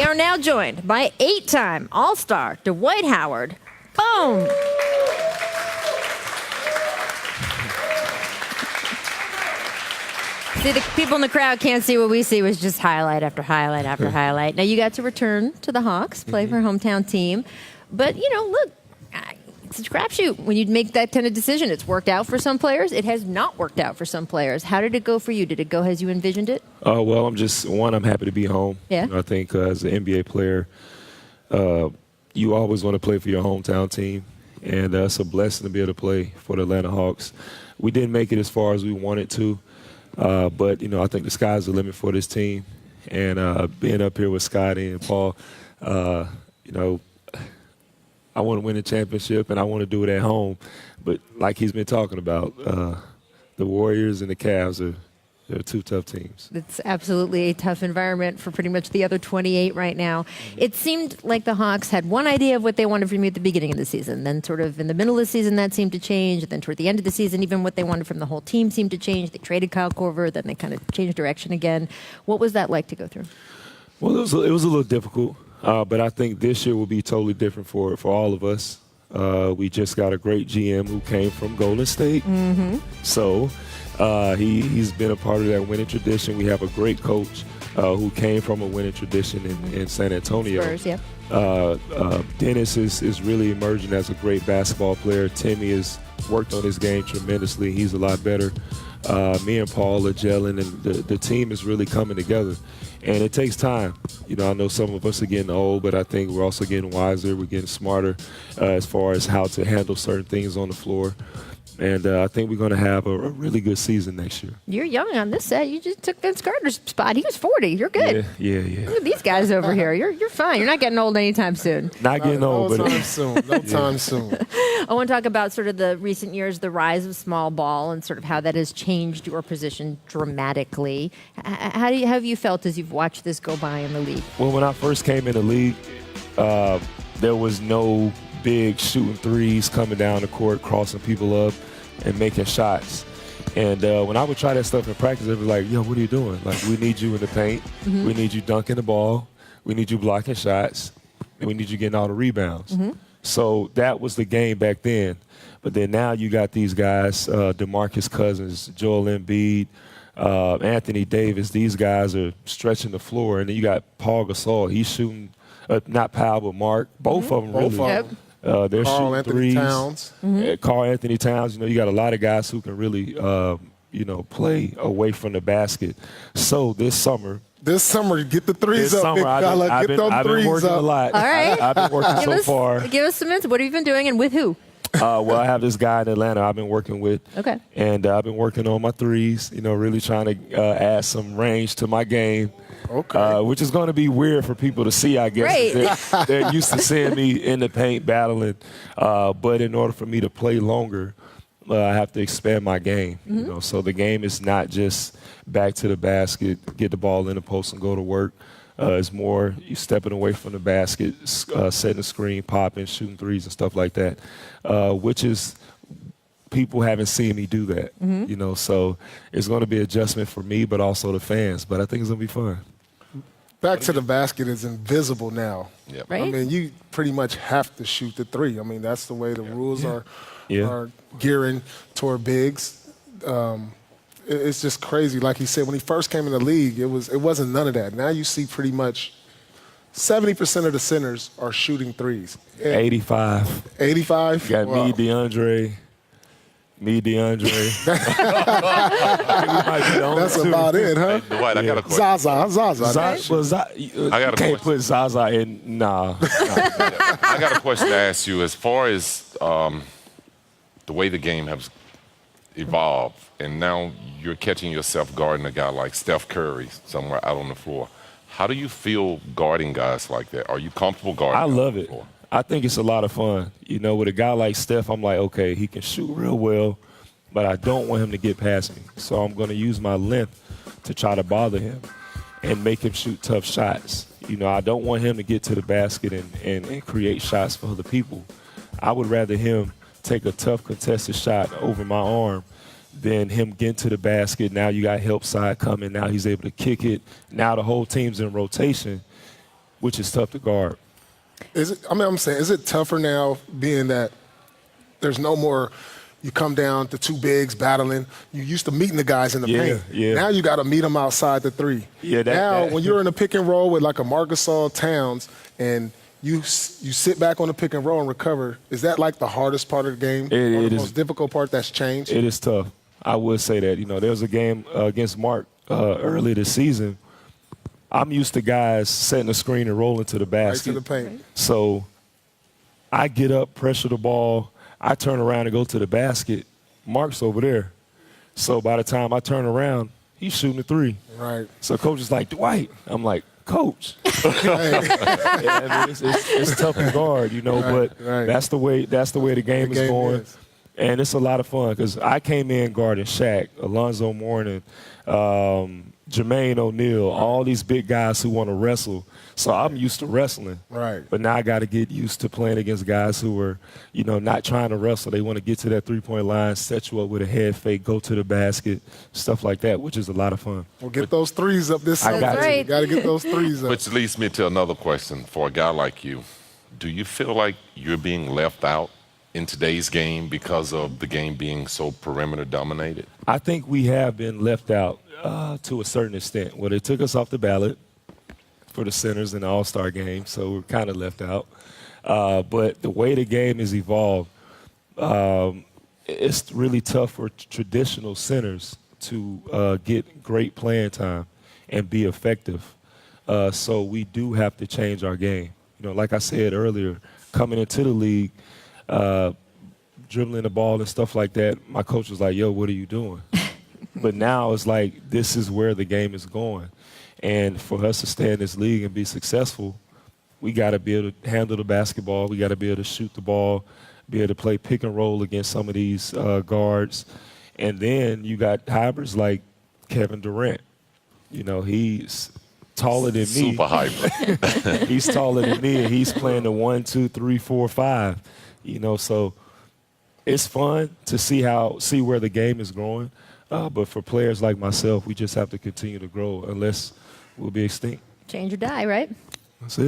are now joined by 8-time All-Star Dwight Howard. Boom! See, the people in the crowd can't see what we see, was just highlight after highlight after highlight. Now, you got to return to the Hawks, play for hometown team. But, look, it's a crapshoot when you make that kind of decision. It's worked out for some players. It has not worked out for some players. How did it go for you? Did it go as you envisioned it? Well, I'm happy to be home. Yeah. I think as an NBA player, you always want to play for your hometown team. And it's a blessing to be able to play for the Atlanta Hawks. We didn't make it as far as we wanted to. But, I think the sky's the limit for this team. And being up here with Scotty and Paul, I want to win a championship, and I want to do it at home. But like he's been talking about, the Warriors and the Cavs they're two tough teams. It's absolutely a tough environment for pretty much the other 28 right now. It seemed like the Hawks had one idea of what they wanted from you at the beginning of the season. Then sort of in the middle of the season, that seemed to change. And then toward the end of the season, even what they wanted from the whole team seemed to change. They traded Kyle Korver. Then they kind of changed direction again. What was that like to go through? Well, it was a little difficult. But I think this year will be totally different for all of us. We just got a great GM who came from Golden State. Mm-hmm. So he's been a part of that winning tradition. We have a great coach who came from a winning tradition in San Antonio. Spurs, yeah. Dennis is really emerging as a great basketball player. Timmy has worked on his game tremendously. He's a lot better. Me and Paul are gelling, and the team is really coming together. And it takes time. I know some of us are getting old, but I think we're also getting wiser. We're getting smarter as far as how to handle certain things on the floor. And I think we're going to have a really good season next year. You're young on this set. You just took Vince Carter's spot. He was 40. You're good. Yeah. Look at these guys over here. You're fine. You're not getting old anytime soon. Not getting old, but no time soon. No time soon. I want to talk about sort of the recent years, the rise of small ball, and sort of how that has changed your position dramatically. How have you felt as you've watched this go by in the league? Well, when I first came in the league, there was no big shooting threes coming down the court, crossing people up, and making shots. And when I would try that stuff in practice, they'd be like, yo, what are you doing? Like, we need you in the paint. Mm-hmm. We need you dunking the ball. We need you blocking shots. And we need you getting all the rebounds. Mm-hmm. So that was the game back then. But then now you got these guys, DeMarcus Cousins, Joel Embiid, Anthony Davis. These guys are stretching the floor. And then you got Paul Gasol. He's shooting, not Powell, but Mark. Both of them really. Yep. They're Carl shooting Anthony threes. Towns. Mm-hmm. Carl Anthony Towns. You got a lot of guys who can really, play away from the basket. So this summer, get the threes up, big fella. I've been working a lot. All right. I've been working so far. Give us some hints. What have you been doing and with who? Well, I have this guy in Atlanta I've been working with. Okay. And I've been working on my threes, really trying to add some range to my game. Okay. Which is going to be weird for people to see, I guess. Right. They're used to seeing me in the paint battling. But in order for me to play longer, I have to expand my game. Mm-hmm. So the game is not just back to the basket, get the ball in the post and go to work. It's more you stepping away from the basket, setting a screen, popping, shooting threes and stuff like that, which is people haven't seen me do that. Mm-hmm. So it's going to be adjustment for me, but also the fans. But I think it's going to be fun. Back to the basket is invisible now. Yep. Right? I mean, you pretty much have to shoot the three. I mean, that's the way the rules are gearing toward bigs. It's just crazy. Like he said, when he first came in the league, it wasn't none of that. Now you see pretty much 70% of the centers are shooting threes. 85. 85? You got Wow. me, DeAndre. That's about it, huh? Dwight, I got a question. Zaza. I got a can't question. put Zaza in. Nah. I got a question to ask you. As far as the way the game has evolved, and now you're catching yourself guarding a guy like Steph Curry somewhere out on the floor. How do you feel guarding guys like that? Are you comfortable guarding? I love on the it. floor? I think it's a lot of fun. With a guy like Steph, I'm like, okay, he can shoot real well, but I don't want him to get past me. So I'm going to use my length to try to bother him and make him shoot tough shots. I don't want him to get to the basket and create shots for other people. I would rather him take a tough contested shot over my arm than him get to the basket. Now you got help side coming. Now he's able to kick it. Now the whole team's in rotation. which is tough to guard. Is it? I mean, I'm saying, is it tougher now, being that there's no more? You come down to two bigs battling. You used to meeting the guys in the paint. Yeah. Now you got to meet them outside the three. Yeah. When you're in a pick and roll with like a Marc Gasol, Towns, and you sit back on the pick and roll and recover, is that like the hardest part of the game? Or the most difficult part that's changed? It is tough. I would say that. There was a game against Mark early this season. I'm used to guys setting the screen and rolling to the basket. Right to the paint. So I get up, pressure the ball. I turn around and go to the basket. Mark's over there. So by the time I turn around, he's shooting a three. Right. So coach is like, Dwight. I'm like, Coach. It's tough to guard, but that's the way the game is going. And it's a lot of fun because I came in guarding Shaq, Alonzo Mourning, Jermaine O'Neal, all these big guys who want to wrestle. So I'm used to wrestling. Right. But now I got to get used to playing against guys who are, not trying to wrestle. They want to get to that three-point line, set you up with a head fake, go to the basket, stuff like that, which is a lot of fun. Well, get those threes up this summer. That's right. You got to get those threes up. Which leads me to another question for a guy like you. Do you feel like you're being left out in today's game because of the game being so perimeter dominated? I think we have been left out to a certain extent. Well, they took us off the ballot for the centers in the All-Star game, so we're kind of left out. But the way the game has evolved, it's really tough for traditional centers to get great playing time and be effective. So we do have to change our game. Like I said earlier, coming into the league, dribbling the ball and stuff like that, my coach was like, yo, what are you doing? But now it's like, this is where the game is going. And for us to stay in this league and be successful, we got to be able to handle the basketball. We got to be able to shoot the ball, be able to play pick and roll against some of these guards. And then you got hybrids like Kevin Durant. He's taller than me. Super hybrid. He's taller than me, and he's playing the 1, 2, 3, 4, 5. So it's fun to see where the game is growing. But for players like myself, we just have to continue to grow, unless we'll be extinct. Change or die, right? That's it.